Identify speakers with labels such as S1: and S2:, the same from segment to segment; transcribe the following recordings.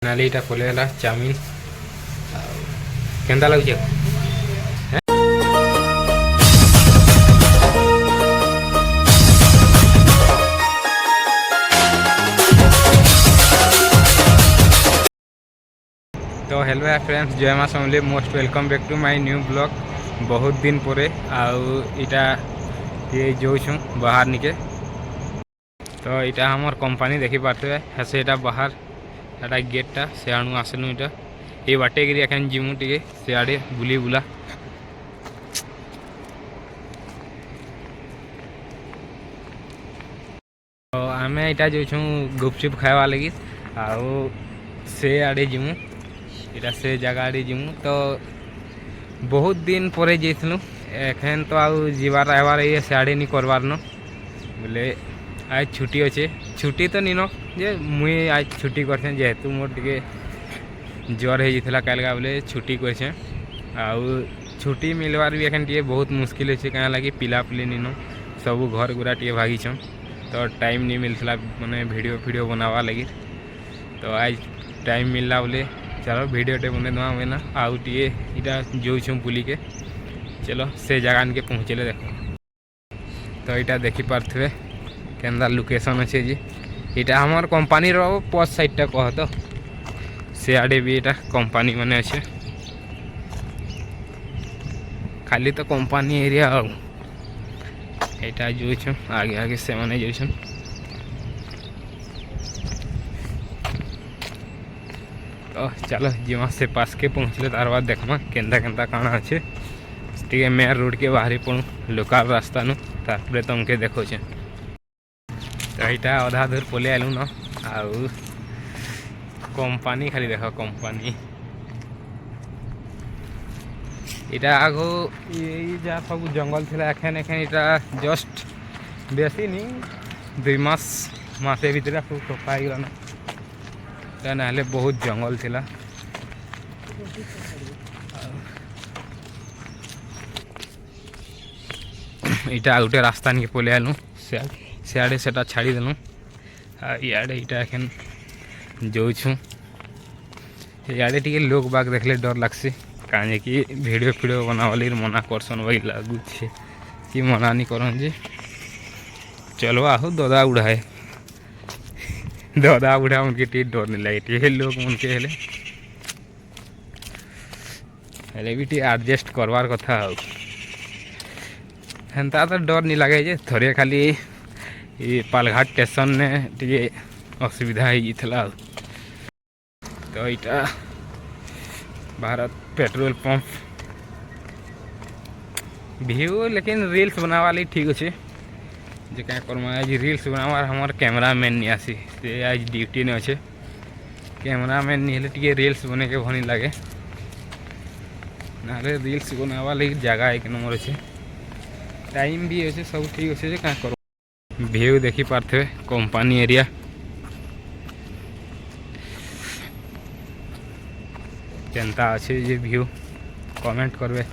S1: नालीटा पलेला chowmein केंदा लगुच तो hello friends जय माँ Samalei most welcome back to my new blog. बहुत दिन पर आटा ये जो बाहर निके तो यहाँ हमार कंपनी देखी पार्थे से बाहर एटा गेटा से आणु आसलु इटा ये बाटे गिरी एखन जिमु टिके से आड़े बुली बुला तो आम यहाँ जो गुपचुप खावा लगी आउ से आड़े जिमु इटा से जगह आड़े जिमु तो बहुत दिन पर जाइलु एखन तो आउ जीवार आवार ये साड़े नहीं करवार न बोले आज छुट्टी अच्छे छुट्टी तो नहीं न जे मुई आज छुट्टी करछे जेहेतु मोर टिके ज्वर होता कल बोले छुट्टी करछे आउ छुट्टी मिलवार भी एखन टिके बहुत मुश्किल है क्या लगी पिला पिली नहीं न सब घर गुरा टिके भागी छन तो टाइम नहीं मिलता माने वीडियो बनावा लगी तो आज टाइम मिलला बोले चलो वीडियो टे बने दवा ना आउ टे इटा जो बुली के चलो से जगह के पहुँचले देखो तो यहाँ देखी पार्थे केंदा लोकेशन अच्छे जी इटा हमार कंपनी रो पस्ट साइड टा कह तो से आड़े भी इटा कंपनी माने अच्छे खाली तो कंपनी एरिया यहाँ जो आगे आगे से माने जो तो चलो जीवा से पास के पहुँचले तार बाद देखमा केंदा केंदा काना अच्छे टे मेन रोड के बाहरी पड़ू लोकल रास्ता नु तारपरे तुमके देखो छे तो यहाँ अधा दूर पले आलू न आउ कंपनी खाली देख कंपनी इटा आगो ये जा सब जंगल थिला एखन एखन इटा जस्ट बेसी नहीं 2 मास मासे भीतर सब सफा होगा ना बहुत जंगल थिला इटा गोटे रास्ता निके पले आलू सियाड़े से छाड़ी देलु इे इटा एखन जो इे टे लोग बाग देखले डर लगसी कहे कि वीडियो बनावाली मना करसन वही लगुचे कि मना नहीं करन जे चलो आहु ददा उड़ाए ददा उड़ा उनके टी डर नहीं लगे टे लोग उनके हेले भी टी एडजस्ट करवार कथा हेन्ता तो डर नहीं लगे जे थोड़े खाली ये पालघाट स्टेशन ने टे असुविधा होता तो यहाँ भारत पेट्रोल पंप व्यू लेकिन रील्स बनावाली ठीक अच्छे जो क्या करमा आज रील्स बनावार हमार कैमरामैन नहीं आसी से आज ड्यूटी ने अच्छे कैमरामैन नहीं हेले टे रील्स बने के भनी लगे ना रील्स बनावा लगी जगह 1 नंबर अच्छे टाइम भी अच्छे सब ठीक अच्छे क्या कर व्यू देखी पार्थे कंपनी एरिया केंता अच्छे जे व्यू कमेंट करबे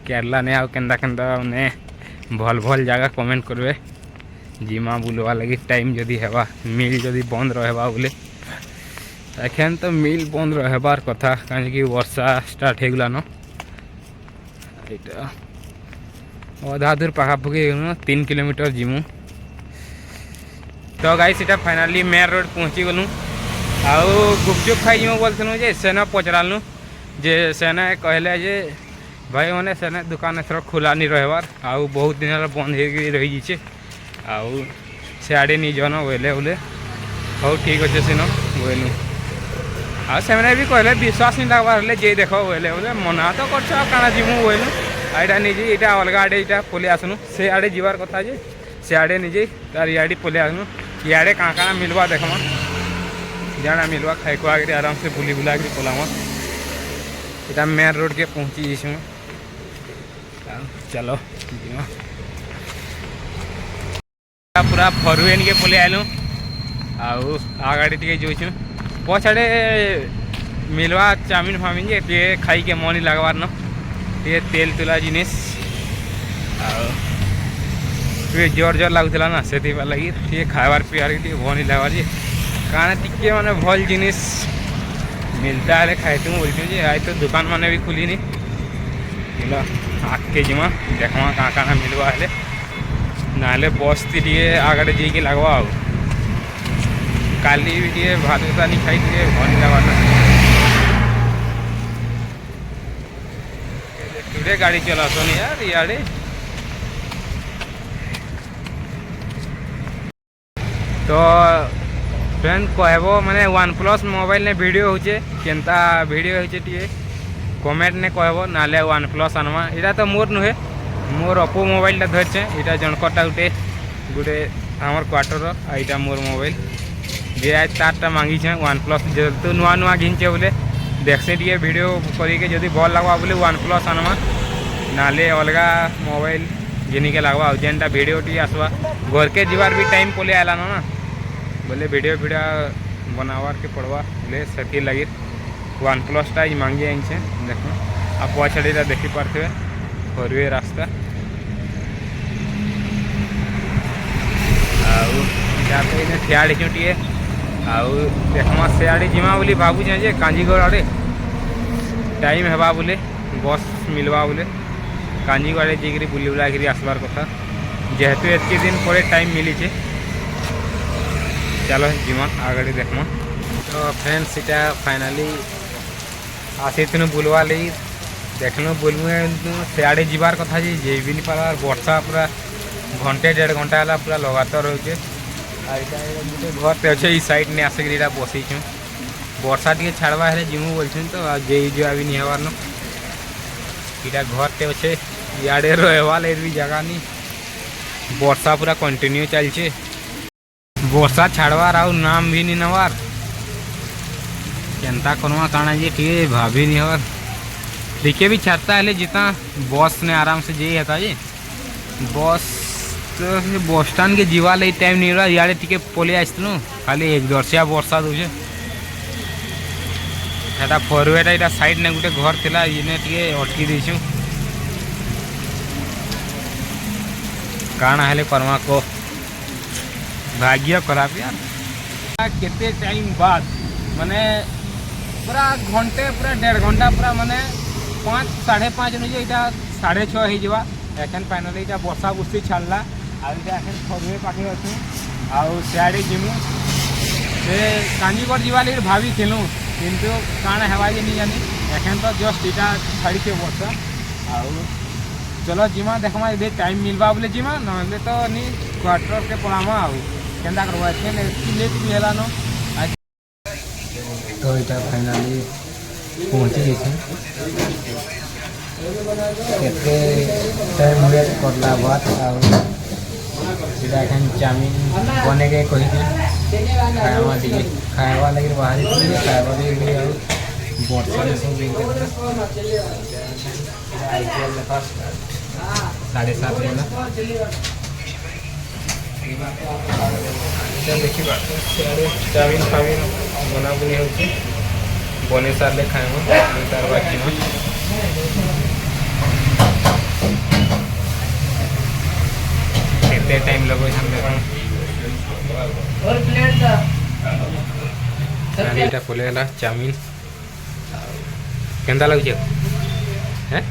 S1: केरला ने आउ केंदा केंदा ने भल भल जगह कमेंट करबे जिमा बुलवा लगी टाइम जदि हेबा मिल जदि बंद रहबा बोले एखन तो मिल बंद रहबार कथा कहीं कि वर्षा स्टार्ट होगला न अधा दूर पाखापाखि 3 किलोमीटर जिमु तो गाइस इटा फाइनाली मेन रोड पहुँची गलु आउ गुपचुप खाई जीमु बोलथनु जे सेना पचरालु जे सेना कहले जे भाई मैंने सेना दुकान एथर खुला नहीं रहबार आउ बहुत दिन बंद हो रही जाइए आउ सियाड़े नहीं जन बोले बोले हो ठीक अच्छे सीन बोलू आने भी कहले विश्वास नहीं लगवार जे देख बोले बोले मना तो कर जीमु बोलू आईटा निजे यहाँ अलग आड़े यहाँ पलि आसनु से आड़े जीवार कथा जे से आड़े निजे तार इे पलि आसनु इे कहाँ कहाँ मिलवा देखमा जाना मिलवा खाई खुआ कर आराम से बुली बुला कर पलामा इटा मेन रोड के पहुँची जाइए चलो पूरा फरुएन के पलि आलु आउ आगाड़ी टे जो पछाड़े मिलवा चाउमिन फाउमिन जे टे खाई के मन लगवार न टे तेल तुला जिनिस जोर जोर लगुला ना से लगी टे खाबार पीबार टे भनी लगवार जे कारण टिके माने भल जिनिस मिलता है खाइतु बोलते जे आज तो दुकान माने भी खुली नहीं मिला आके जिमा देखवा कहाँ कहाँ मिलवा है ना बस टी आगे जी के लगवा काली भी टे भात भूसा नहीं खाई टे भन लगा टुडे गाड़ी चला तो नहीं यार इे तो फ्रेंड कहब माने वन प्लस मोबाइल ने वीडियो होचे केनता वीडियो होचे टे कमेंट ने कहब नाले वन प्लस आनवा इटा तो मोर नुहे मोर ओप्पो मोबाइल धरचे इटा जनकटा गुटे गुटे आमर क्वार्टर आईटा मोर मोबाइल जे आज तारटा मांगी वन प्लस जेहेतु नुआ नुआ घिंचे बोले देखसे टे वीडियो करके जदि भल लगवा बोले वन प्लस आनवा नाले अलगा मोबाइल जिन के लगवा जेनटा वीडियो टी आसवा घर के जीवार भी टाइम पले आला ना बोले वीडियो वीडियो बनावार के पड़वा बोले से लगे वन प्लस टा मांगी आई देख आप पछाड़ी देखी पारे फरवे रास्ता ठियाड़ी टे देखमा से आड़े जिमा बोली भावुचे जे कांजीगढ़ आड़े टाइम हेबा बोले बस मिलवा बोले कांजीगढ़ आड़े जाकि बुली बुला कर आसबार कथा जेहेतु एतके दिन पर टाइम मिली छे चलो जिमा आगे देखमा तो फ्रेंड्स इटा फाइनाली आसी थी बुलवा लगी देखल बुलमु सियाड़े जीवार कथा जे भी नहीं पार वर्षा पूरा घंटे 1.5 घंटा है पूरा लगातार रोचे गोटे घर पे अच्छे साइड ने आसिक बसई वर्षा टे छाड़वा है जिमु बोलछन तो जे जा भी नहीं हबार न इटा घर पे अच्छे इे रहवा भी जगह नहीं वर्षा पूरा कंटिन्यू चलचे वर्षा छाड़वार आउ नाम भी नहीं नवार केनता करवा काना जी ठीक भाभी नहीं हर दिखे भी छाड़ता है जितना बस ने आराम से जे था जी बस तो बस स्टैंड के जीवा ले टाइम नहीं रहा इे टे पलि आसलु खाली एक दर्शिया वर्षा दूचे फरवेटा इटा साइड ने गोटे घर थिला इने टे अटकी देछु काना हेले करमा को भाग्य खराब यार केते टाइम बाद माने पूरा घंटे पूरा 1.5 घंटा पूरा माने 5 5:30 अनुजे इटा 6:30 हो एखन फाइनाली इटा वर्षा बुस्ती छाड़ला आखन फरवे पाखे अच्छे आउ सियाड़े जिमु से कांजीगढ़ जीवा लगे भाभी थिलु किंतु काण हेबा जे नहीं जानी एखन तो जस्ट इटा छाड़ी के वर्षा आउ चलो जिमा देखमा ये टाइम मिलवा बोले जिमा ना तो नहीं क्वार्टर के पड़ामा आउ केंदा करवा लेट भी है न तो इटा फाइनाली पहुँची गई केते टाइम वेट करला बात आखन चाउमिन बने के कही खावा टे खावा लगे बाहर खावा लगे वर्षा सब 7:30 देखी चाउमिन फाउमिन बना बुनी हो बने सारे खाएम तार बाकी केते टाइम लगो देखा पलेला चाउमिन केंदा लगे हैं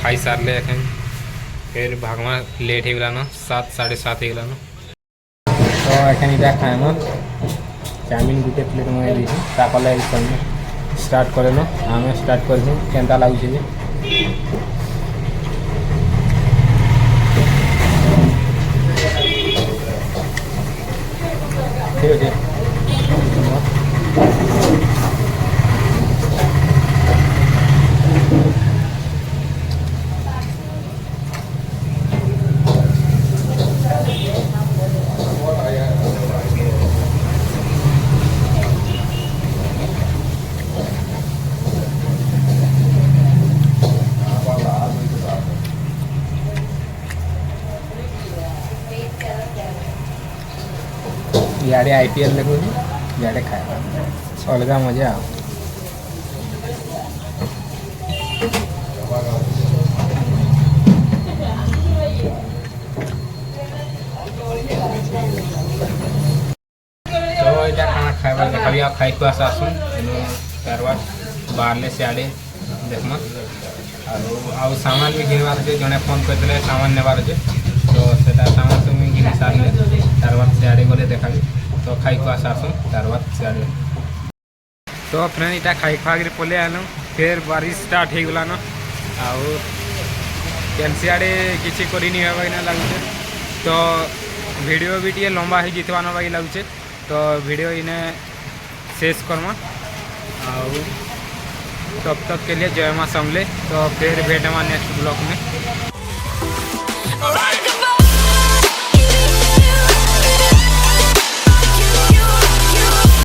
S1: खाई सारे फिर भागवा लेट हो गलान 7 7:30 हो गलान तो एखन इटा खाएम चाउमिन गोटे प्लेट मंगाई ताकले स्टार्ट करेन आम स्टार्ट कर केनता लगुचे ठीक है इे आईपीएल देखो इे खाए अलग मजा तो यहाँ खाना खाए जगह देखा आ खाई खुआ आसुन कारवार बाहर सियाड़े देखमा आउ सामान भी घिनवार अच्छे जड़े फोन करते सामान नेबार अच्छे तो सेटा सामान सब मुझे घिन सारे कारवार सियाड़े गले देखा तो खाई खुआ आसुन कारवार सियाड़े तो फ्रेंड इटा खाई खुआ पलि आनु फिर बारिश स्टार्ट हो गलान आउ केन सियाड़े किसी करनी होगा लगुचे तो वीडियो भी टे लंबा हो जीतवान बाकी लगुचे तो वीडियो इन्हें शेष करमा आउ तब तक के लिए जय माँ समले तो फिर भेटमा नेक्स्ट ब्लॉग में।